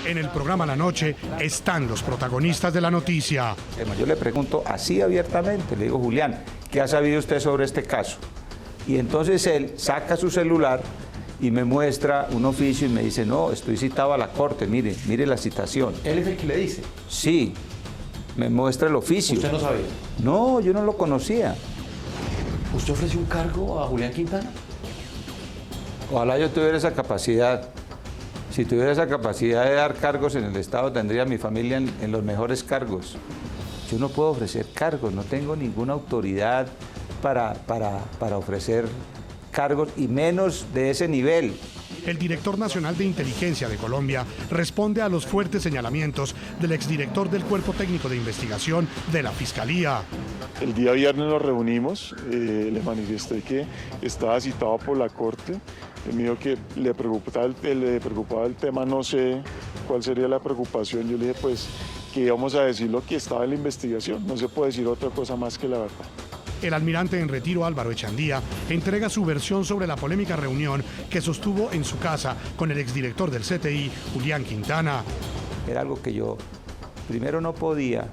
En el programa La Noche están los protagonistas de la noticia. Yo le pregunto así abiertamente, le digo, Julián, ¿qué ha sabido usted sobre este caso? Y entonces él saca su celular y me muestra un oficio y me dice, no, estoy citado a la corte, mire la citación. ¿Él es el que le dice? Sí, me muestra el oficio. ¿Usted no sabía? No, yo no lo conocía. ¿Usted ofreció un cargo a Julián Quintana? Ojalá yo tuviera esa capacidad. Si tuviera esa capacidad de dar cargos en el Estado, tendría a mi familia en los mejores cargos. Yo no puedo ofrecer cargos, no tengo ninguna autoridad para ofrecer cargos y menos de ese nivel. El director nacional de inteligencia de Colombia responde a los fuertes señalamientos del exdirector del Cuerpo Técnico de Investigación de la Fiscalía. El día viernes nos reunimos, le manifesté que estaba citado por la Corte. Él me dijo que le preocupaba el tema, no sé cuál sería la preocupación. Yo le dije pues que íbamos a decir lo que estaba en la investigación, no se puede decir otra cosa más que la verdad. El almirante en retiro Álvaro Echandía entrega su versión sobre la polémica reunión que sostuvo en su casa con el exdirector del CTI, Julián Quintana. Era algo que yo, primero, no podía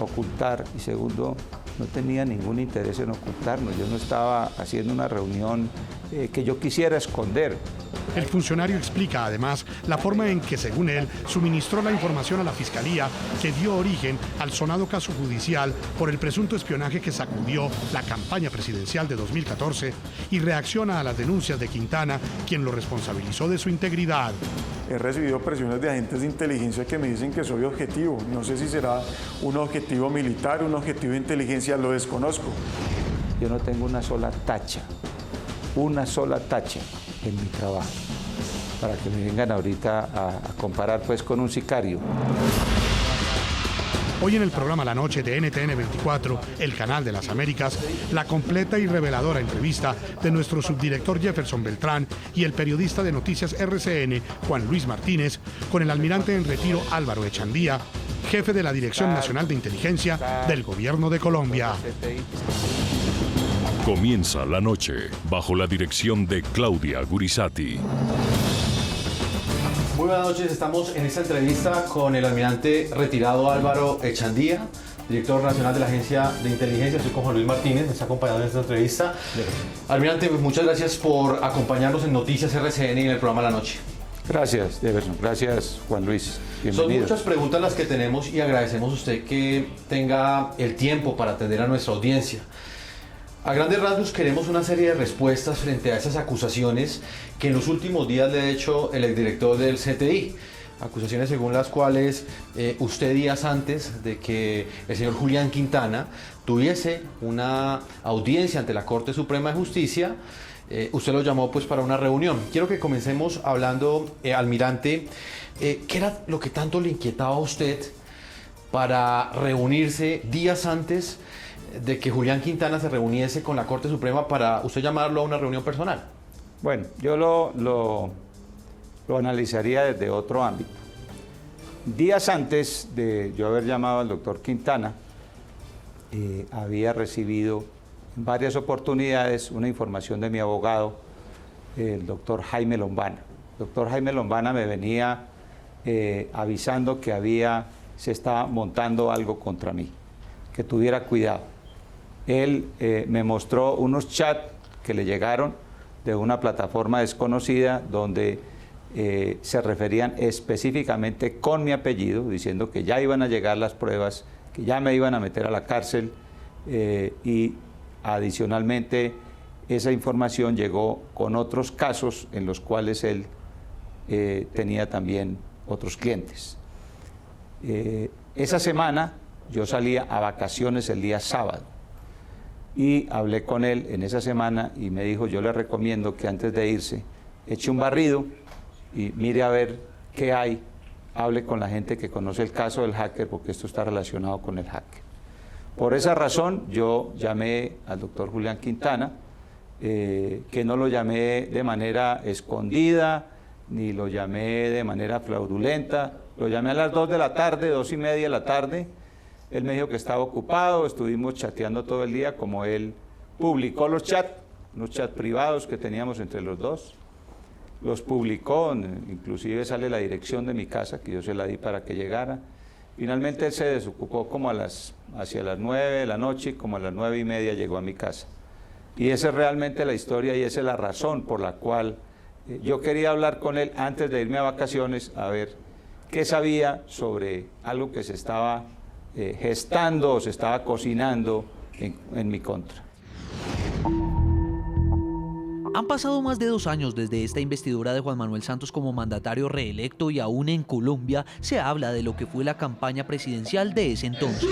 ocultar y segundo, no tenía ningún interés en ocultarnos. Yo no estaba haciendo una reunión que yo quisiera esconder. El funcionario explica además la forma en que, según él, suministró la información a la Fiscalía que dio origen al sonado caso judicial por el presunto espionaje que sacudió la campaña presidencial de 2014 y reacciona a las denuncias de Quintana, quien lo responsabilizó de su integridad. He recibido presiones de agentes de inteligencia que me dicen que soy objetivo. No sé si será un objetivo militar, un objetivo de inteligencia, lo desconozco. Yo no tengo una sola tacha en mi trabajo, para que me vengan ahorita a comparar pues con un sicario. Hoy en el programa La Noche de NTN 24, el canal de las Américas, la completa y reveladora entrevista de nuestro subdirector Jefferson Beltrán y el periodista de Noticias RCN, Juan Luis Martínez, con el almirante en retiro Álvaro Echandía, jefe de la Dirección Nacional de Inteligencia del Gobierno de Colombia. Comienza La Noche bajo la dirección de Claudia Gurisati. Muy buenas noches, estamos en esta entrevista con el almirante retirado Álvaro Echandía, director nacional de la Agencia de Inteligencia. Estoy con Juan Luis Martínez, me está acompañando en esta entrevista. Almirante, muchas gracias por acompañarnos en Noticias RCN y en el programa La Noche. Gracias, Jefferson. Gracias, Juan Luis. Bienvenido. Son muchas preguntas las que tenemos y agradecemos a usted que tenga el tiempo para atender a nuestra audiencia. A grandes rasgos queremos una serie de respuestas frente a esas acusaciones que en los últimos días le ha hecho el exdirector del CTI. Acusaciones según las cuales usted, días antes de que el señor Julián Quintana tuviese una audiencia ante la Corte Suprema de Justicia, usted lo llamó pues para una reunión. Quiero que comencemos hablando, almirante, ¿qué era lo que tanto le inquietaba a usted para reunirse días antes de que Julián Quintana se reuniese con la Corte Suprema para usted llamarlo a una reunión personal? Bueno, yo lo analizaría desde otro ámbito. Días antes de yo haber llamado al doctor Quintana, había recibido en varias oportunidades una información de mi abogado, el doctor Jaime Lombana. El doctor Jaime Lombana me venía avisando que se estaba montando algo contra mí, que tuviera cuidado. Él me mostró unos chats que le llegaron de una plataforma desconocida donde se referían específicamente con mi apellido, diciendo que ya iban a llegar las pruebas, que ya me iban a meter a la cárcel y adicionalmente esa información llegó con otros casos en los cuales él tenía también otros clientes. Esa semana yo salía a vacaciones el día sábado y hablé con él en esa semana y me dijo, yo le recomiendo que antes de irse eche un barrido y mire a ver qué hay, hable con la gente que conoce el caso del hacker, porque esto está relacionado con el hacker. Por esa razón yo llamé al doctor Julián Quintana, que no lo llamé de manera escondida, ni lo llamé de manera fraudulenta, lo llamé a las 2 de la tarde, 2:30 de la tarde. Él me dijo que estaba ocupado, estuvimos chateando todo el día, como él publicó los chats privados que teníamos entre los dos. los publicó, inclusive sale la dirección de mi casa, que yo se la di para que llegara. Finalmente él se desocupó como hacia las 9 de la noche y como a las 9:30 llegó a mi casa. Y esa es realmente la historia y esa es la razón por la cual yo quería hablar con él antes de irme a vacaciones a ver qué sabía sobre algo que se estaba gestando o se estaba cocinando en mi contra. Han pasado más de 2 años desde esta investidura de Juan Manuel Santos como mandatario reelecto y aún en Colombia se habla de lo que fue la campaña presidencial de ese entonces.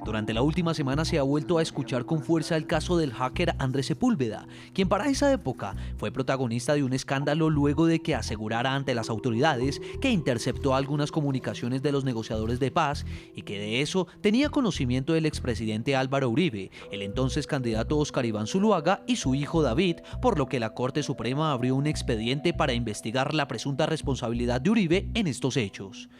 Durante la última semana se ha vuelto a escuchar con fuerza el caso del hacker Andrés Sepúlveda, quien para esa época fue protagonista de un escándalo luego de que asegurara ante las autoridades que interceptó algunas comunicaciones de los negociadores de paz y que de eso tenía conocimiento el expresidente Álvaro Uribe, el entonces candidato Óscar Iván Zuluaga y su hijo David, por lo que la Corte Suprema abrió un expediente para investigar la presunta responsabilidad de Uribe en estos hechos.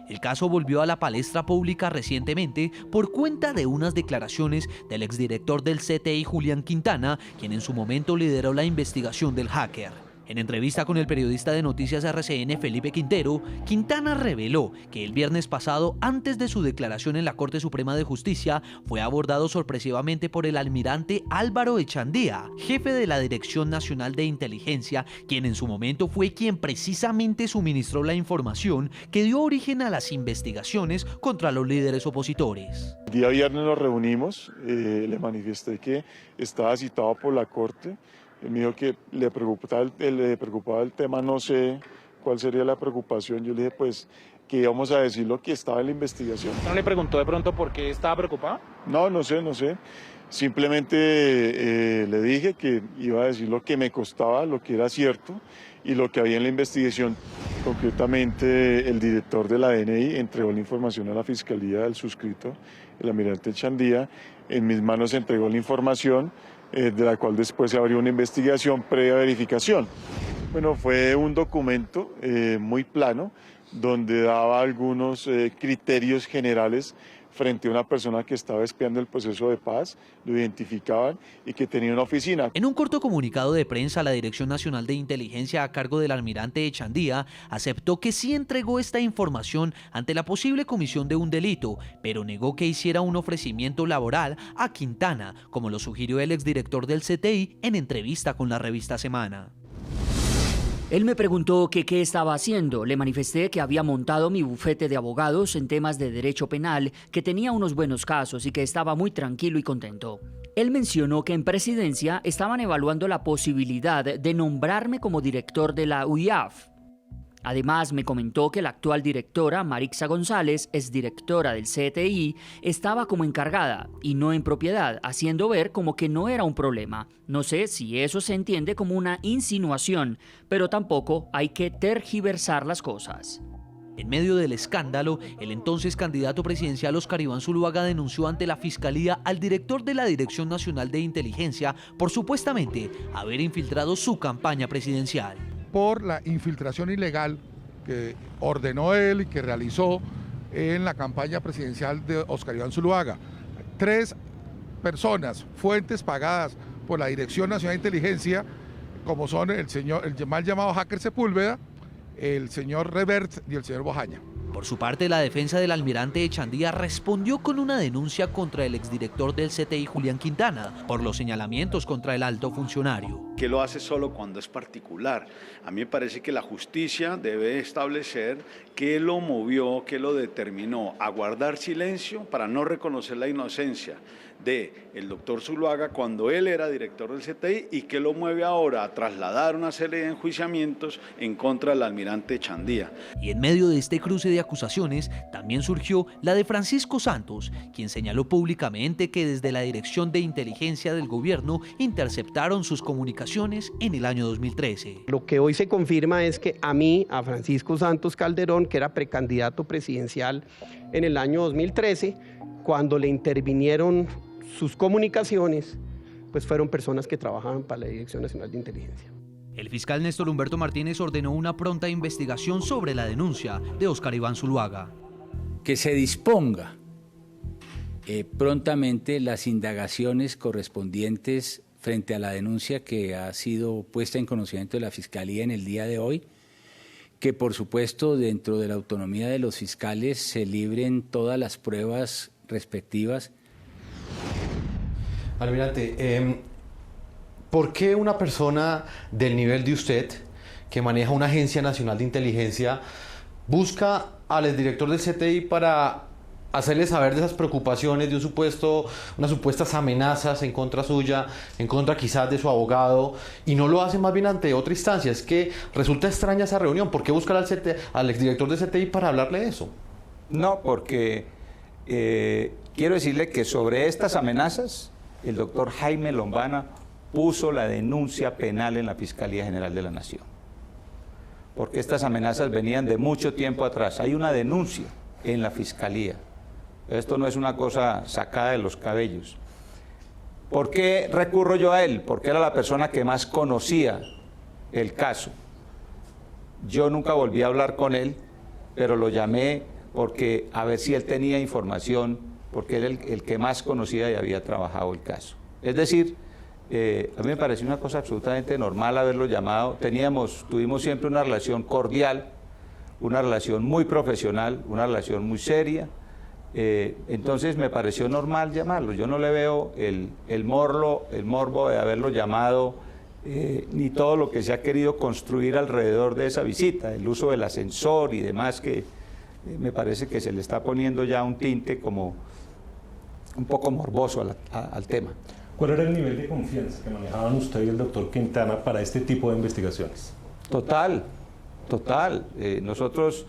El caso volvió a la palestra pública recientemente por cuenta de unas declaraciones del exdirector del CTI Julián Quintana, quien en su momento lideró la investigación del hacker. En entrevista con el periodista de Noticias RCN Felipe Quintero, Quintana reveló que el viernes pasado, antes de su declaración en la Corte Suprema de Justicia, fue abordado sorpresivamente por el almirante Álvaro Echandía, jefe de la Dirección Nacional de Inteligencia, quien en su momento fue quien precisamente suministró la información que dio origen a las investigaciones contra los líderes opositores. El día viernes nos reunimos, le manifesté que estaba citado por la Corte. Él me dijo que le preocupaba el tema, no sé cuál sería la preocupación. Yo le dije, pues, que íbamos a decir lo que estaba en la investigación. ¿No le preguntó de pronto por qué estaba preocupado? No sé. Simplemente le dije que iba a decir lo que me costaba, lo que era cierto y lo que había en la investigación. Concretamente, el director de la DNI entregó la información a la Fiscalía del suscrito, el almirante Echandía. En mis manos entregó la información, de la cual después se abrió una investigación previa verificación. Bueno, fue un documento muy plano, donde daba algunos criterios generales frente a una persona que estaba espiando el proceso de paz, lo identificaban y que tenía una oficina. En un corto comunicado de prensa, la Dirección Nacional de Inteligencia a cargo del almirante Echandía aceptó que sí entregó esta información ante la posible comisión de un delito, pero negó que hiciera un ofrecimiento laboral a Quintana, como lo sugirió el exdirector del CTI en entrevista con la revista Semana. Él me preguntó que qué estaba haciendo. Le manifesté que había montado mi bufete de abogados en temas de derecho penal, que tenía unos buenos casos y que estaba muy tranquilo y contento. Él mencionó que en presidencia estaban evaluando la posibilidad de nombrarme como director de la UIAF. Además, me comentó que la actual directora, Marixa González, exdirectora del CTI, estaba como encargada y no en propiedad, haciendo ver como que no era un problema. No sé si eso se entiende como una insinuación, pero tampoco hay que tergiversar las cosas. En medio del escándalo, el entonces candidato presidencial Óscar Iván Zuluaga denunció ante la Fiscalía al director de la Dirección Nacional de Inteligencia por supuestamente haber infiltrado su campaña presidencial. Por la infiltración ilegal que ordenó él y que realizó en la campaña presidencial de Óscar Iván Zuluaga. 3 personas, fuentes pagadas por la Dirección Nacional de Inteligencia, como son el mal llamado hacker Sepúlveda, el señor Revert y el señor Bojaña. Por su parte, la defensa del almirante Echandía respondió con una denuncia contra el exdirector del CTI Julián Quintana por los señalamientos contra el alto funcionario. Que lo hace solo cuando es particular. A mí me parece que la justicia debe establecer qué lo movió, qué lo determinó a guardar silencio para no reconocer la inocencia del doctor Zuluaga cuando él era director del CTI y qué lo mueve ahora a trasladar una serie de enjuiciamientos en contra del almirante Echandía. Y en medio de este cruce de acusaciones también surgió la de Francisco Santos, quien señaló públicamente que desde la Dirección de Inteligencia del gobierno interceptaron sus comunicaciones en el año 2013. Lo que hoy se confirma es que a Francisco Santos Calderón, que era precandidato presidencial en el año 2013, cuando le intervinieron sus comunicaciones, pues fueron personas que trabajaban para la Dirección Nacional de Inteligencia. El fiscal Néstor Humberto Martínez ordenó una pronta investigación sobre la denuncia de Óscar Iván Zuluaga. Que se disponga prontamente las indagaciones correspondientes frente a la denuncia que ha sido puesta en conocimiento de la Fiscalía en el día de hoy, que por supuesto dentro de la autonomía de los fiscales se libren todas las pruebas respectivas. Almirante, ¿por qué una persona del nivel de usted, que maneja una agencia nacional de inteligencia, busca al exdirector del CTI para hacerle saber de esas preocupaciones, de unas supuestas amenazas en contra suya, en contra quizás de su abogado, y no lo hace más bien ante otra instancia? Es que resulta extraña esa reunión. ¿Por qué buscar al exdirector del CTI para hablarle de eso? No, porque quiero decirle que sobre estas amenazas el doctor Jaime Lombana puso la denuncia penal en la Fiscalía General de la Nación, porque estas amenazas venían de mucho tiempo atrás. Hay una denuncia en la Fiscalía. Esto no es una cosa sacada de los cabellos. ¿Por qué recurro yo a él? Porque era la persona que más conocía el caso. Yo nunca volví a hablar con él, pero lo llamé porque a ver si él tenía información, porque él era el que más conocía y había trabajado el caso. Es decir, a mí me pareció una cosa absolutamente normal haberlo llamado. Tuvimos siempre una relación cordial, una relación muy profesional, una relación muy seria. Entonces me pareció normal llamarlo. Yo no le veo el morbo de haberlo llamado, ni todo lo que se ha querido construir alrededor de esa visita, el uso del ascensor y demás, que me parece que se le está poniendo ya un tinte como un poco morboso al tema. ¿Cuál era el nivel de confianza que manejaban usted y el doctor Quintana para este tipo de investigaciones? Total. Nosotros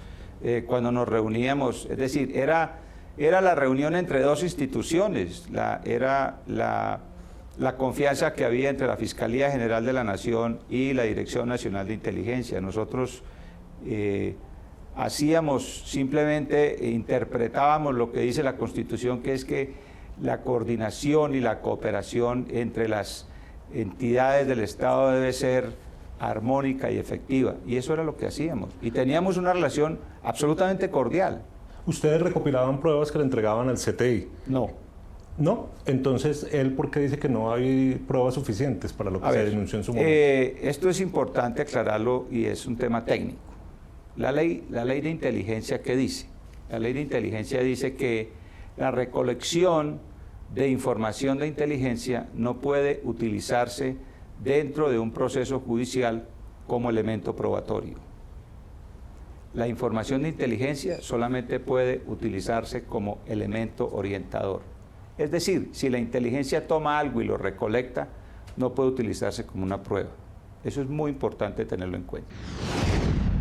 cuando nos reuníamos, es decir, era la reunión entre dos instituciones, era la confianza que había entre la Fiscalía General de la Nación y la Dirección Nacional de Inteligencia. Nosotros simplemente interpretábamos lo que dice la Constitución, que es que la coordinación y la cooperación entre las entidades del Estado debe ser armónica y efectiva, y eso era lo que hacíamos, y teníamos una relación absolutamente cordial. ¿Ustedes recopilaban pruebas que le entregaban al CTI? No. ¿No? Entonces, ¿él por qué dice que no hay pruebas suficientes para lo que se denunció en su momento? Esto es importante aclararlo y es un tema técnico. La ley de inteligencia, ¿qué dice? La ley de inteligencia dice que la recolección de información de inteligencia no puede utilizarse dentro de un proceso judicial como elemento probatorio. La información de inteligencia solamente puede utilizarse como elemento orientador. Es decir, si la inteligencia toma algo y lo recolecta, no puede utilizarse como una prueba. Eso es muy importante tenerlo en cuenta.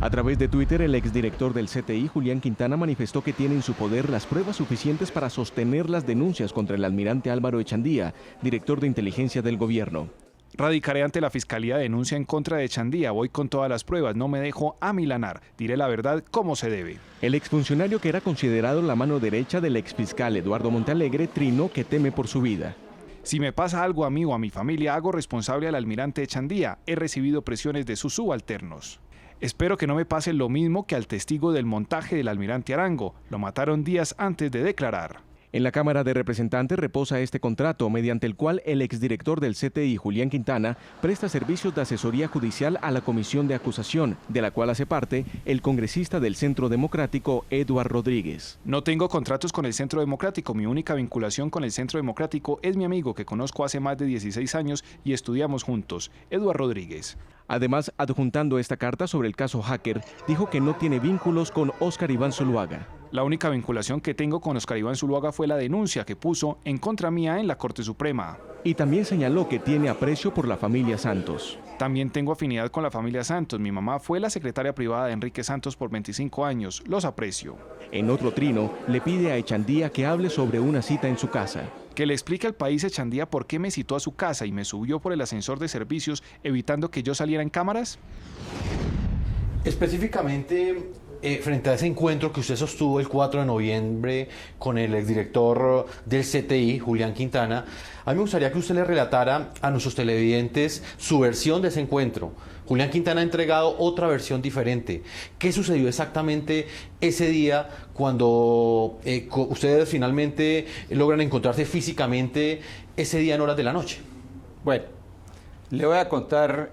A través de Twitter, el exdirector del CTI, Julián Quintana, manifestó que tiene en su poder las pruebas suficientes para sostener las denuncias contra el almirante Álvaro Echandía, director de inteligencia del gobierno. Radicaré ante la Fiscalía denuncia en contra de Echandía. Voy con todas las pruebas, no me dejo amilanar. Diré la verdad como se debe. El exfuncionario, que era considerado la mano derecha del exfiscal Eduardo Montealegre, trinó que teme por su vida. Si me pasa algo a mí o a mi familia, hago responsable al almirante Echandía. He recibido presiones de sus subalternos. Espero que no me pase lo mismo que al testigo del montaje del almirante Arango. Lo mataron días antes de declarar. En la Cámara de Representantes reposa este contrato, mediante el cual el exdirector del CTI, Julián Quintana, presta servicios de asesoría judicial a la Comisión de Acusación, de la cual hace parte el congresista del Centro Democrático, Eduardo Rodríguez. No tengo contratos con el Centro Democrático. Mi única vinculación con el Centro Democrático es mi amigo, que conozco hace más de 16 años y estudiamos juntos, Eduardo Rodríguez. Además, adjuntando esta carta sobre el caso Hacker, dijo que no tiene vínculos con Óscar Iván Zuluaga. La única vinculación que tengo con Óscar Iván Zuluaga fue la denuncia que puso en contra mía en la Corte Suprema. Y también señaló que tiene aprecio por la familia Santos. También tengo afinidad con la familia Santos. Mi mamá fue la secretaria privada de Enrique Santos por 25 años. Los aprecio. En otro trino, le pide a Echandía que hable sobre una cita en su casa. Que le explique al país Echandía por qué me citó a su casa y me subió por el ascensor de servicios evitando que yo saliera en cámaras. Específicamente, frente a ese encuentro que usted sostuvo el 4 de noviembre con el exdirector del CTI, Julián Quintana, a mí me gustaría que usted le relatara a nuestros televidentes su versión de ese encuentro. Julián Quintana ha entregado otra versión diferente. ¿Qué sucedió exactamente ese día cuando ustedes finalmente logran encontrarse físicamente ese día en horas de la noche? Bueno, Le voy a contar,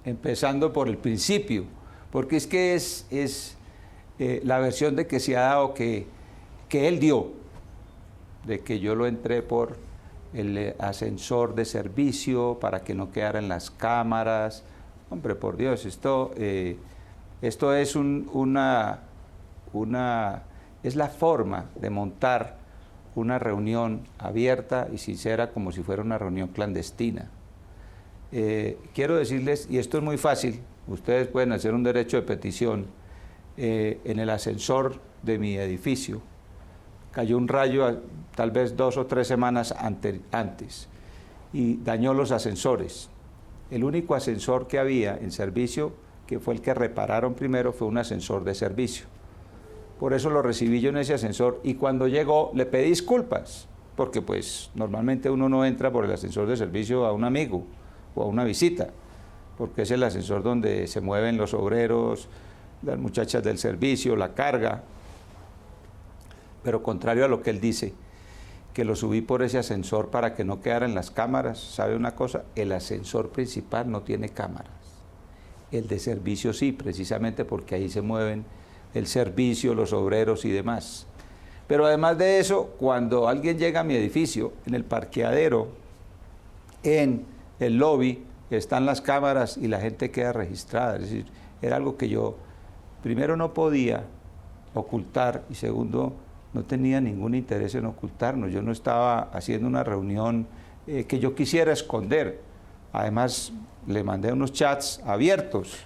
empezando por el principio, porque es que es la versión de que se ha dado que él dio, de que yo lo entré por el ascensor de servicio para que no quedara en las cámaras. Hombre, por Dios, esto es es la forma de montar una reunión abierta y sincera como si fuera una reunión clandestina. Quiero decirles, y esto es muy fácil, ustedes pueden hacer un derecho de petición. En el ascensor de mi edificio cayó un rayo tal vez 2 o 3 semanas antes y dañó los ascensores. El único ascensor que había en servicio, que fue el que repararon primero, fue un ascensor de servicio. Por eso lo recibí yo en ese ascensor y cuando llegó le pedí disculpas, porque pues normalmente uno no entra por el ascensor de servicio a un amigo o a una visita, porque es el ascensor donde se mueven los obreros, las muchachas del servicio, la carga. Pero contrario a lo que él dice, que lo subí por ese ascensor para que no quedara en las cámaras, ¿sabe una cosa? El ascensor principal no tiene cámaras. El de servicio sí, precisamente porque ahí se mueven el servicio, los obreros y demás. Pero además de eso, cuando alguien llega a mi edificio, en el parqueadero, en el lobby, están las cámaras y la gente queda registrada. Es decir, era algo que yo, primero, no podía ocultar y segundo, no tenía ningún interés en ocultarnos. Yo no estaba haciendo una reunión que yo quisiera esconder. Además, le mandé unos chats abiertos.